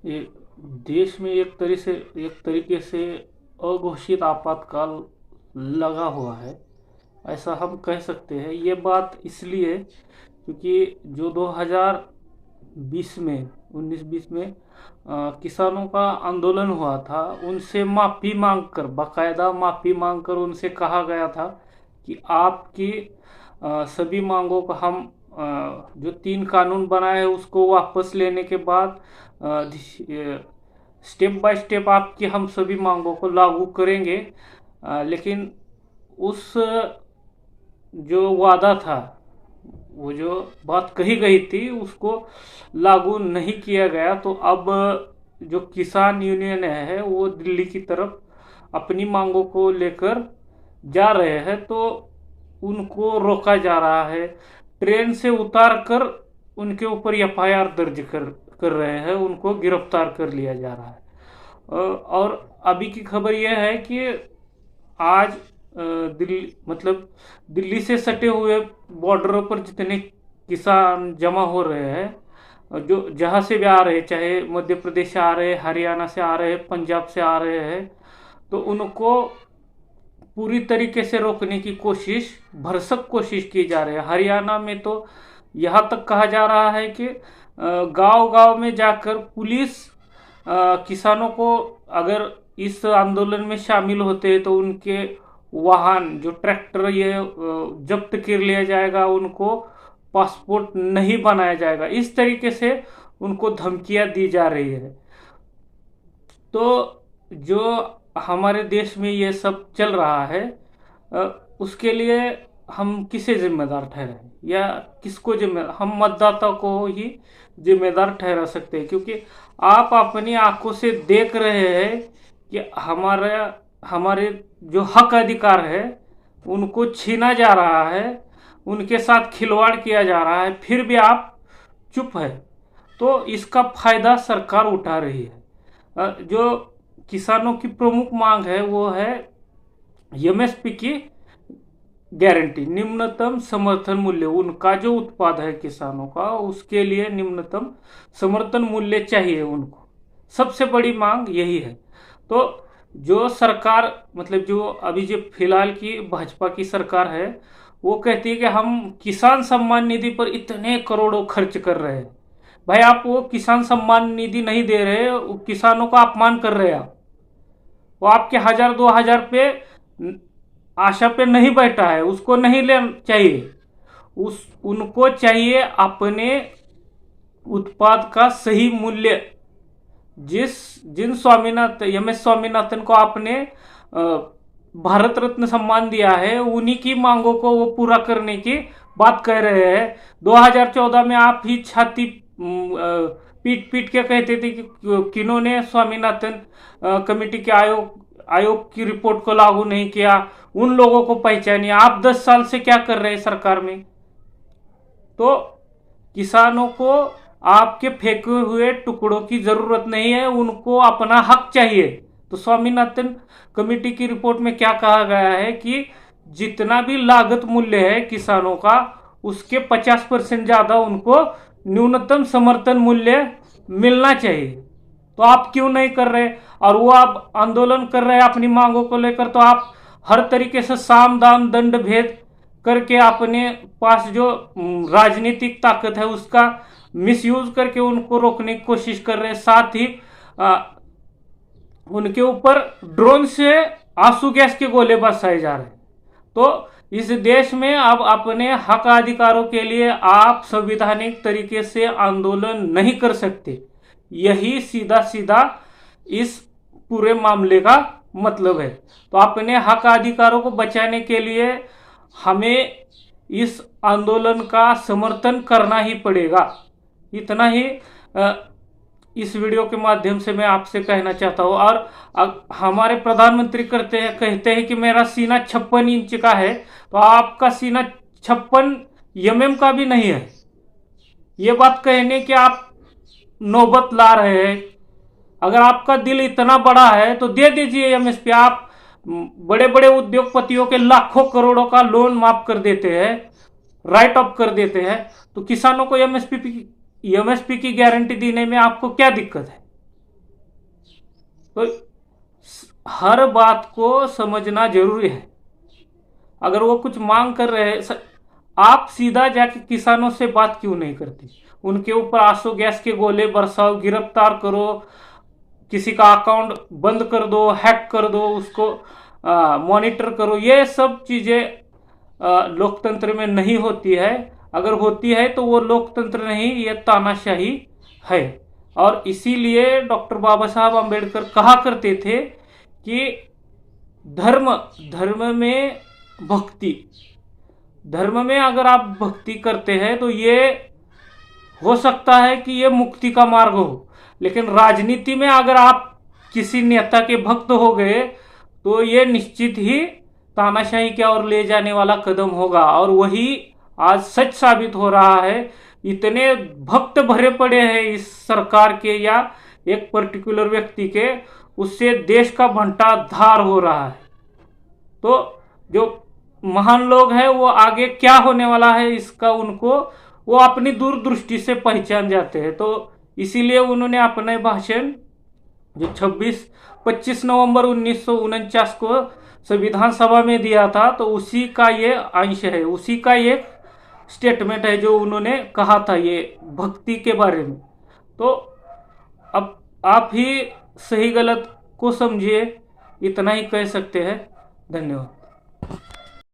ये देश में एक तरीके से अघोषित आपातकाल लगा हुआ है, ऐसा हम कह सकते हैं। ये बात इसलिए क्योंकि जो 2020 में 19-20 में किसानों का आंदोलन हुआ था, उनसे माफ़ी मांगकर, बाकायदा माफ़ी मांगकर उनसे कहा गया था कि आपकी सभी मांगों को हम जो 3 कानून बनाए हैं उसको वापस लेने के बाद स्टेप बाय स्टेप आपकी हम सभी मांगों को लागू करेंगे। लेकिन उस जो वादा था, वो जो बात कही गई थी, उसको लागू नहीं किया गया। तो अब जो किसान यूनियन है वो दिल्ली की तरफ अपनी मांगों को लेकर जा रहे हैं, तो उनको रोका जा रहा है। ट्रेन से उतार कर उनके ऊपर एफआईआर दर्ज कर रहे हैं, उनको गिरफ्तार कर लिया जा रहा है। और अभी की खबर यह है कि आज दिल्ली मतलब दिल्ली से सटे हुए बॉर्डरों पर जितने किसान जमा हो रहे हैं, जो जहाँ से भी आ रहे हैं, चाहे मध्य प्रदेश से आ रहे हैं, हरियाणा से आ रहे हैं, पंजाब से आ रहे हैं, तो उनको पूरी तरीके से रोकने की कोशिश, भरसक कोशिश की जा रही है। हरियाणा में तो यहाँ तक कहा जा रहा है कि गांव गांव में जाकर पुलिस किसानों को अगर इस आंदोलन में शामिल होते हैं तो उनके वाहन जो ट्रैक्टर ये जब्त कर लिया जाएगा, उनको पासपोर्ट नहीं बनाया जाएगा, इस तरीके से उनको धमकियां दी जा रही है। तो जो हमारे देश में ये सब चल रहा है, अ, उसके लिए हम किसे जिम्मेदार ठहराएं या किसको जिम्मेदार? हम मतदाता को ही जिम्मेदार ठहरा सकते हैं, क्योंकि आप अपनी आंखों से देख रहे हैं कि हमारे जो हक अधिकार है उनको छीना जा रहा है, उनके साथ खिलवाड़ किया जा रहा है, फिर भी आप चुप है। तो इसका फायदा सरकार उठा रही है। जो किसानों की प्रमुख मांग है वो है एमएसपी की गारंटी, निम्नतम समर्थन मूल्य। उनका जो उत्पाद है किसानों का, उसके लिए निम्नतम समर्थन मूल्य चाहिए उनको। सबसे बड़ी मांग यही है। तो जो सरकार, मतलब जो अभी जो फिलहाल की भाजपा की सरकार है, वो कहती है कि हम किसान सम्मान निधि पर इतने करोड़ों खर्च कर रहे हैं। भाई, आप वो किसान सम्मान निधि नहीं दे रहे, वो किसानों का अपमान कर रहे हैं आप। वो आपके 1000-2000 पे आशा पे नहीं बैठा है, उसको नहीं ले चाहिए। उनको चाहिए अपने उत्पाद का सही मूल्य। जिन स्वामीनाथन, एम एस स्वामीनाथन को आपने भारत रत्न सम्मान दिया है, उन्हीं की मांगों को वो पूरा करने की बात कह रहे हैं। 2014 में आप ही छाती पीट पीट के कहते थे कि किन्होंने स्वामीनाथन कमेटी के आयोग की रिपोर्ट को लागू नहीं किया, उन लोगों को पहचानिए। आप 10 साल से क्या कर रहे हैं सरकार में? तो किसानों को आपके फेंके हुए टुकड़ों की जरूरत नहीं है, उनको अपना हक चाहिए। तो स्वामीनाथन कमेटी की रिपोर्ट में क्या कहा गया है कि जितना भी लागत मूल्य है किसानों का, उसके 50% ज्यादा उनको न्यूनतम समर्थन मूल्य मिलना चाहिए। तो आप क्यों नहीं कर रहे? और वो आप आंदोलन कर रहे हैं अपनी मांगों को लेकर, तो आप हर तरीके से साम दाम दंड भेद करके अपने पास जो राजनीतिक ताकत है उसका मिसयूज करके उनको रोकने की कोशिश कर रहे हैं। साथ ही उनके ऊपर ड्रोन से आंसू गैस के गोले बरसाए जा रहे हैं। तो इस देश में अब अपने हक अधिकारों के लिए आप संवैधानिक तरीके से आंदोलन नहीं कर सकते। यही सीधा सीधा इस पूरे मामले का मतलब है। तो अपने हक अधिकारों को बचाने के लिए हमें इस आंदोलन का समर्थन करना ही पड़ेगा। इतना ही इस वीडियो के माध्यम से मैं आपसे कहना चाहता हूँ। और हमारे प्रधानमंत्री कहते हैं कि मेरा सीना 56 इंच का है, तो आपका सीना 56 एमएम का भी नहीं है। ये बात कहने की आप नौबत ला रहे हैं। अगर आपका दिल इतना बड़ा है तो दे दीजिए एमएसपी। आप बड़े बड़े उद्योगपतियों के लाखों करोड़ों का लोन माफ कर देते हैं, राइट ऑफ कर देते हैं, तो किसानों को एमएसपी की गारंटी देने में आपको क्या दिक्कत है? तो हर बात को समझना जरूरी है। अगर वो कुछ मांग कर रहे हैं, आप सीधा जाके किसानों से बात क्यों नहीं करते? उनके ऊपर आंसू गैस के गोले बरसाओ, गिरफ्तार करो, किसी का अकाउंट बंद कर दो, हैक कर दो, उसको मॉनिटर करो। ये सब चीजें लोकतंत्र में नहीं होती है। अगर होती है तो वो लोकतंत्र नहीं, ये तानाशाही है। और इसीलिए डॉक्टर बाबा साहब अम्बेडकर कहा करते थे कि धर्म धर्म में भक्ति, धर्म में अगर आप भक्ति करते हैं तो ये हो सकता है कि ये मुक्ति का मार्ग हो, लेकिन राजनीति में अगर आप किसी नेता के भक्त हो गए तो ये निश्चित ही तानाशाही की ओर ले जाने वाला कदम होगा। और वही आज सच साबित हो रहा है। इतने भक्त भरे पड़े हैं इस सरकार के या एक पर्टिकुलर व्यक्ति के, उससे देश का भंडाधार हो रहा है। तो जो महान लोग हैं वो आगे क्या होने वाला है इसका उनको वो अपनी दूरदृष्टि से पहचान जाते हैं। तो इसीलिए उन्होंने अपने भाषण जो 25 नवंबर 1949 को संविधान सभा में दिया था, तो उसी का ये अंश है, उसी का एक स्टेटमेंट है जो उन्होंने कहा था ये भक्ति के बारे में। तो अब आप ही सही गलत को समझिए, इतना ही कह सकते हैं। धन्यवाद।